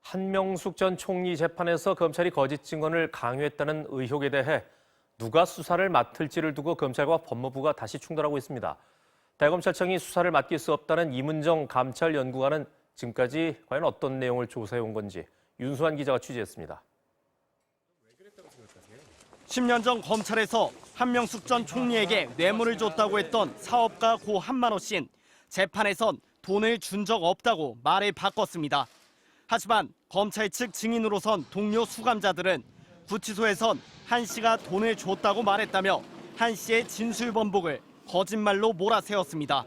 한명숙 전 총리 재판에서 검찰이 거짓 증언을 강요했다는 의혹에 대해 누가 수사를 맡을지를 두고 검찰과 법무부가 다시 충돌하고 있습니다. 대검찰청이 수사를 맡길 수 없다는 이문정 감찰연구관은 지금까지 과연 어떤 내용을 조사해 온 건지 윤수환 기자가 취재했습니다. 10년 전 검찰에서 한명숙 전 총리에게 뇌물을 줬다고 했던 사업가 고 한만호 씨는 재판에선 돈을 준 적 없다고 말을 바꿨습니다. 하지만 검찰 측 증인으로선 동료 수감자들은 구치소에선 한 씨가 돈을 줬다고 말했다며 한 씨의 진술 번복을 거짓말로 몰아세웠습니다.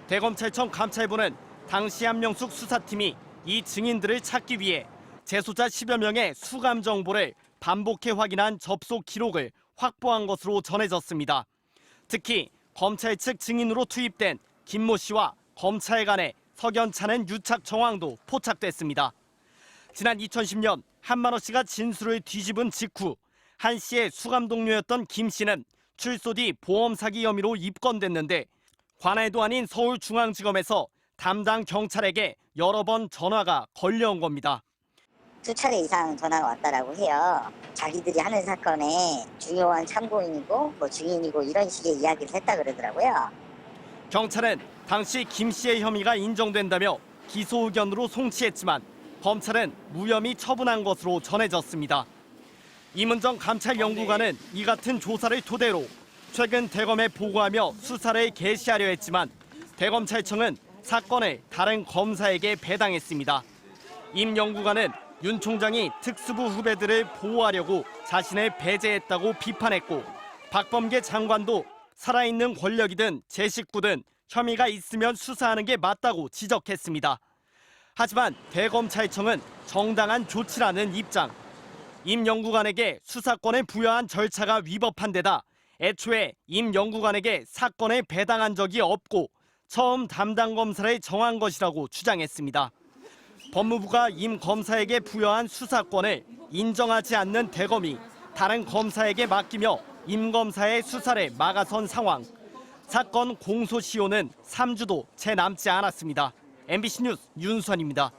대검찰청 감찰부는 당시 한명숙 수사팀이 이 증인들을 찾기 위해 재소자 10여 명의 수감 정보를 반복해 확인한 접속 기록을 확보한 것으로 전해졌습니다. 특히 검찰 측 증인으로 투입된 김모 씨와 검찰 간의 석연찮은 유착 정황도 포착됐습니다. 지난 2010년 한만호 씨가 진술을 뒤집은 직후 한 씨의 수감 동료였던 김 씨는 출소 뒤 보험 사기 혐의로 입건됐는데 관할도 아닌 서울중앙지검에서 담당 경찰에게 여러 번 전화가 걸려온 겁니다. 2차례 이상 전화가 왔다라고 해요. 자기들이 하는 사건에 중요한 참고인이고 증인이고 이런 식의 이야기를 했다 그러더라고요. 경찰은 당시 김 씨의 혐의가 인정된다며 기소 의견으로 송치했지만 검찰은 무혐의 처분한 것으로 전해졌습니다. 이문정 감찰연구관은 이 같은 조사를 토대로 최근 대검에 보고하며 수사를 개시하려 했지만 대검찰청은 사건을 다른 검사에게 배당했습니다. 임 연구관은 윤 총장이 특수부 후배들을 보호하려고 자신을 배제했다고 비판했고 박범계 장관도 살아있는 권력이든 제 식구든 혐의가 있으면 수사하는 게 맞다고 지적했습니다. 하지만 대검찰청은 정당한 조치라는 입장. 임 연구관에게 수사권을 부여한 절차가 위법한 데다 애초에 임 연구관에게 사건을 배당한 적이 없고 처음 담당 검사를 정한 것이라고 주장했습니다. 법무부가 임 검사에게 부여한 수사권을 인정하지 않는 대검이 다른 검사에게 맡기며 임 검사의 수사를 막아선 상황. 사건 공소시효는 3주도 채 남지 않았습니다. MBC 뉴스 윤수환입니다.